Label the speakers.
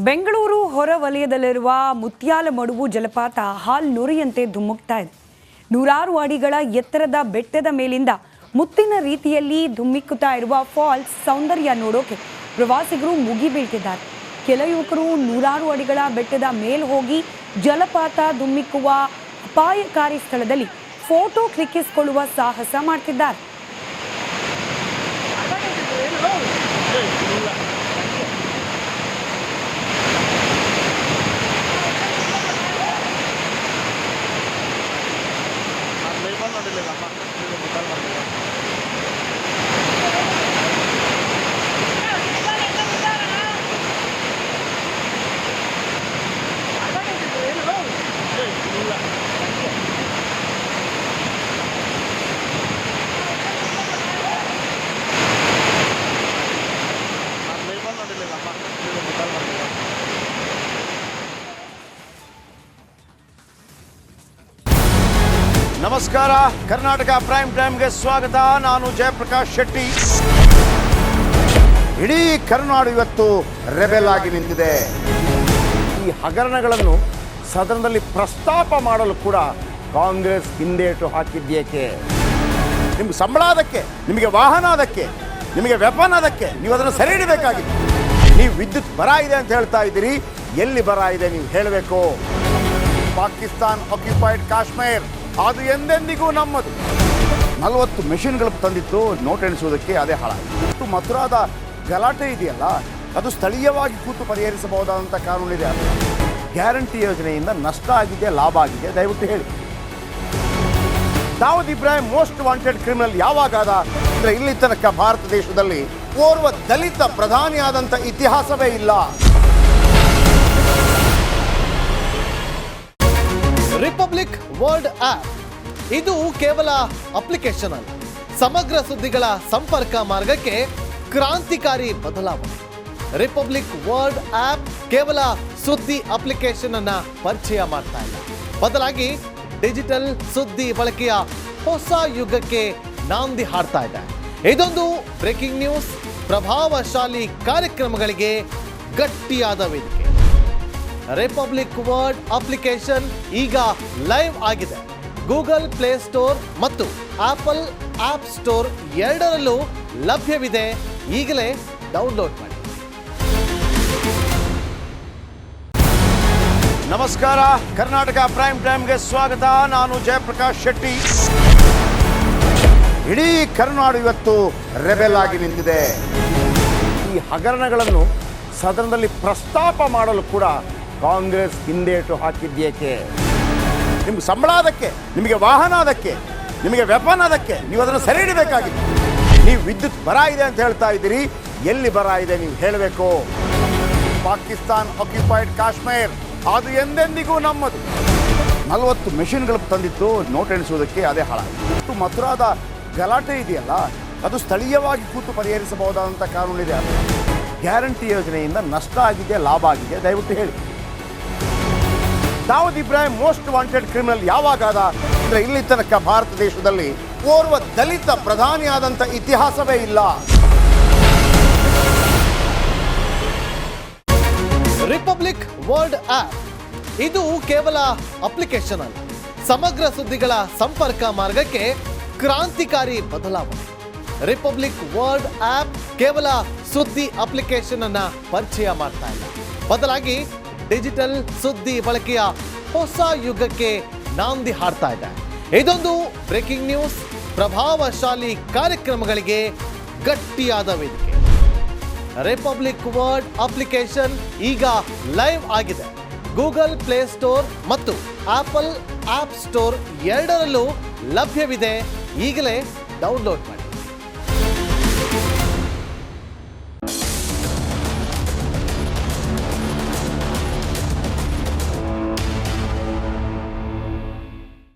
Speaker 1: ಬೆಂಗಳೂರು ಹೊರವಲಯದಲ್ಲಿರುವ ಮುತ್ಯಾಲಮಡುವು ಜಲಪಾತ ಹಾಲ್ನೊರೆಯಂತೆ ಧುಮ್ಮುಕ್ತಾ ಇದೆ. ನೂರಾರು ಅಡಿಗಳ ಎತ್ತರದ ಬೆಟ್ಟದ ಮೇಲಿಂದ ಮುತ್ತಿನ ರೀತಿಯಲ್ಲಿ ಧುಮ್ಮಿಕ್ಕುತ್ತಾ ಇರುವ ಫಾಲ್ಸ್ ಸೌಂದರ್ಯ ನೋಡೋಕೆ ಪ್ರವಾಸಿಗರು ಮುಗಿಬೀಳ್ತಿದ್ದಾರೆ. ಕೆಲ ಯುವಕರು ನೂರಾರು ಅಡಿಗಳ ಬೆಟ್ಟದ ಮೇಲೆ ಹೋಗಿ ಜಲಪಾತ ಧುಮ್ಮಿಕ್ಕುವ ಅಪಾಯಕಾರಿ ಸ್ಥಳದಲ್ಲಿ ಫೋಟೋ ಕ್ಲಿಕ್ಕಿಸಿಕೊಳ್ಳುವ ಸಾಹಸ ಮಾಡ್ತಿದ್ದಾರೆ.
Speaker 2: ನಮಸ್ಕಾರ, ಕರ್ನಾಟಕ ಪ್ರೈಮ್ ಟೈಮ್ಗೆ ಸ್ವಾಗತ. ನಾನು ಜಯಪ್ರಕಾಶ್ ಶೆಟ್ಟಿ. ಇಡೀ ಕರ್ನಾಡು ಇವತ್ತು ರೆಬೆಲ್ ಆಗಿ ನಿಂತಿದೆ. ಈ ಹಗರಣಗಳನ್ನು ಸದನದಲ್ಲಿ ಪ್ರಸ್ತಾಪ ಮಾಡಲು ಕೂಡ ಕಾಂಗ್ರೆಸ್ ಹಿಂದೇಟು ಹಾಕಿದ್ದೇಕೆ? ನಿಮ್ಗೆ ಸಂಬಳ ಅದಕ್ಕೆ, ನಿಮಗೆ ವಾಹನ ಅದಕ್ಕೆ, ನಿಮಗೆ ವೆಪನ್ ಅದಕ್ಕೆ, ನೀವು ಅದನ್ನು ಸೆರೆ ಹಿಡಬೇಕಾಗಿತ್ತು. ನೀವು ವಿದ್ಯುತ್ ಬರ ಇದೆ ಅಂತ ಹೇಳ್ತಾ ಇದ್ದೀರಿ. ಎಲ್ಲಿ ಬರ ಇದೆ ನೀವು ಹೇಳಬೇಕು. ಪಾಕಿಸ್ತಾನ್ ಆಕ್ಯುಪೈಡ್ ಕಾಶ್ಮೀರ್ ಅದು ಎಂದೆಂದಿಗೂ ನಮ್ಮದು. 40 ಮೆಷಿನ್ಗಳು ತಂದಿತ್ತು ನೋಟ್ ಎಣಿಸುವುದಕ್ಕೆ, ಅದೇ ಹಾಳಾಯಿತು. ಮಥುರಾದ ಗಲಾಟೆ ಇದೆಯಲ್ಲ, ಅದು ಸ್ಥಳೀಯವಾಗಿ ಕೂತು ಪರಿಹರಿಸಬಹುದಾದಂಥ ಕಾನೂನಿದೆ. ಗ್ಯಾರಂಟಿ ಯೋಜನೆಯಿಂದ ನಷ್ಟ ಆಗಿದೆ, ಲಾಭ ಆಗಿದೆ, ದಯವಿಟ್ಟು ಹೇಳಿ. Dawood Ibrahim most wanted criminal ಯಾವಾಗಾದ ಅಂದರೆ ಇಲ್ಲಿ ತನಕ ಭಾರತ ದೇಶದಲ್ಲಿ ಓರ್ವ ದಲಿತ ಪ್ರಧಾನಿಯಾದಂಥ ಇತಿಹಾಸವೇ ಇಲ್ಲ.
Speaker 3: ರಿಪಬ್ಲಿಕ್ ವರ್ಲ್ಡ್ ಆಪ್ ಇದು ಕೇವಲ ಅಪ್ಲಿಕೇಶನ್ ಅಲ್ಲ, ಸಮಗ್ರ ಸುದ್ದಿಗಳ ಸಂಪರ್ಕ ಮಾರ್ಗಕ್ಕೆ ಕ್ರಾಂತಿಕಾರಿ ಬದಲಾವಣೆ. ರಿಪಬ್ಲಿಕ್ ವರ್ಲ್ಡ್ ಆಪ್ ಕೇವಲ ಸುದ್ದಿ ಅಪ್ಲಿಕೇಶನ್ ಅನ್ನ ಪರಿಚಯ ಮಾಡ್ತಾ ಇಲ್ಲ, ಬದಲಾಗಿ ಡಿಜಿಟಲ್ ಸುದ್ದಿ ಬಳಕೆಯ ಹೊಸ ಯುಗಕ್ಕೆ ನಾಂದಿ ಹಾಡ್ತಾ ಇದೆ. ಇದೊಂದು ಬ್ರೇಕಿಂಗ್ ನ್ಯೂಸ್, ಪ್ರಭಾವಶಾಲಿ ಕಾರ್ಯಕ್ರಮಗಳಿಗೆ ಗಟ್ಟಿಯಾದ ವೇದಿಕೆ. ರಿಪಬ್ಲಿಕ್ ವರ್ಲ್ಡ್ ಅಪ್ಲಿಕೇಶನ್ ಈಗ ಲೈವ್ ಆಗಿದೆ. ಗೂಗಲ್ ಪ್ಲೇ ಸ್ಟೋರ್ ಮತ್ತು ಆಪಲ್ ಆಪ್ ಸ್ಟೋರ್ ಎರಡರಲ್ಲೂ ಲಭ್ಯವಿದೆ. ಈಗಲೇ ಡೌನ್ಲೋಡ್ ಮಾಡಿ.
Speaker 2: ನಮಸ್ಕಾರ, ಕರ್ನಾಟಕ ಪ್ರೈಮ್ ಟೈಮ್ಗೆ ಸ್ವಾಗತ. ನಾನು ಜಯಪ್ರಕಾಶ್ ಶೆಟ್ಟಿ. ಇಡೀ ಕರ್ನಾಡು ಇವತ್ತು ರೆಬೆಲ್ ಆಗಿ ನಿಂತಿದೆ. ಈ ಹಗರಣಗಳನ್ನು ಸದನದಲ್ಲಿ ಪ್ರಸ್ತಾಪ ಮಾಡಲು ಕೂಡ ಕಾಂಗ್ರೆಸ್ ಹಿಂದೇಟು ಹಾಕಿದ್ದೇಕೆ? ನಿಮ್ಗೆ ಸಂಬಳ ಅದಕ್ಕೆ, ನಿಮಗೆ ವಾಹನ ಅದಕ್ಕೆ, ನಿಮಗೆ ವೆಪನ್ ಅದಕ್ಕೆ, ನೀವು ಅದನ್ನು ಸೆರೆ ಹಿಡಬೇಕಾಗಿತ್ತು. ನೀವು ವಿದ್ಯುತ್ ಬರ ಇದೆ ಅಂತ ಹೇಳ್ತಾ ಇದ್ದೀರಿ. ಎಲ್ಲಿ ಬರ ಇದೆ ನೀವು ಹೇಳಬೇಕು. ಪಾಕಿಸ್ತಾನ್ ಆಕ್ಯುಪೈಡ್ ಕಾಶ್ಮೀರ್ ಅದು ಎಂದೆಂದಿಗೂ ನಮ್ಮದು. 40 ಮೆಷಿನ್ಗಳು ತಂದಿತ್ತು ನೋಟ್ ಎಣಿಸುವುದಕ್ಕೆ, ಅದೇ ಹಾಳಾಯಿತು. ಮಥುರಾದ ಗಲಾಟೆ ಇದೆಯಲ್ಲ, ಅದು ಸ್ಥಳೀಯವಾಗಿ ಕೂತು ಪರಿಹರಿಸಬಹುದಾದಂಥ ಕಾನೂನಿದೆ. ಗ್ಯಾರಂಟಿ ಯೋಜನೆಯಿಂದ ನಷ್ಟ ಆಗಿದೆ, ಲಾಭ ಆಗಿದೆ, ದಯವಿಟ್ಟು ಹೇಳಿ. Dawood Ibrahim most wanted criminal ಯಾವಾಗಾದ ಅಂದರೆ ಇಲ್ಲಿ ತನಕ ಭಾರತ ದೇಶದಲ್ಲಿ ಓರ್ವ ದಲಿತ ಪ್ರಧಾನಿಯಾದಂಥ ಇತಿಹಾಸವೇ ಇಲ್ಲ.
Speaker 3: ರಿಪಬ್ಲಿಕ್ ವರ್ಲ್ಡ್ ಆಪ್ ಇದು ಕೇವಲ ಅಪ್ಲಿಕೇಶನ್ ಅಲ್ಲ, ಸಮಗ್ರ ಸುದ್ದಿಗಳ ಸಂಪರ್ಕ ಮಾರ್ಗಕ್ಕೆ ಕ್ರಾಂತಿಕಾರಿ ಬದಲಾವಣೆ. ರಿಪಬ್ಲಿಕ್ ವರ್ಲ್ಡ್ ಆಪ್ ಕೇವಲ ಸುದ್ದಿ ಅಪ್ಲಿಕೇಶನ್ ಅನ್ನ ಪರಿಚಯ ಮಾಡ್ತಾ ಇಲ್ಲ, ಬದಲಾಗಿ ಡಿಜಿಟಲ್ ಸುದ್ದಿ ಬಳಕೆಯ ಹೊಸ ಯುಗಕ್ಕೆ ನಾಂದಿ ಹಾಡ್ತಾ ಇದೆ. ಇದೊಂದು ಬ್ರೇಕಿಂಗ್ ನ್ಯೂಸ್, ಪ್ರಭಾವಶಾಲಿ ಕಾರ್ಯಕ್ರಮಗಳಿಗೆ ಗಟ್ಟಿಯಾದ ವೇದಿಕೆ. ರಿಪಬ್ಲಿಕ್ ವರ್ಲ್ಡ್ ಅಪ್ಲಿಕೇಶನ್ ಈಗ ಲೈವ್ ಆಗಿದೆ. ಗೂಗಲ್ ಪ್ಲೇ ಸ್ಟೋರ್ ಮತ್ತು ಆಪಲ್ ಆಪ್ ಸ್ಟೋರ್ ಎರಡರಲ್ಲೂ ಲಭ್ಯವಿದೆ. ಈಗಲೇ ಡೌನ್ಲೋಡ್ ಮಾಡಿ.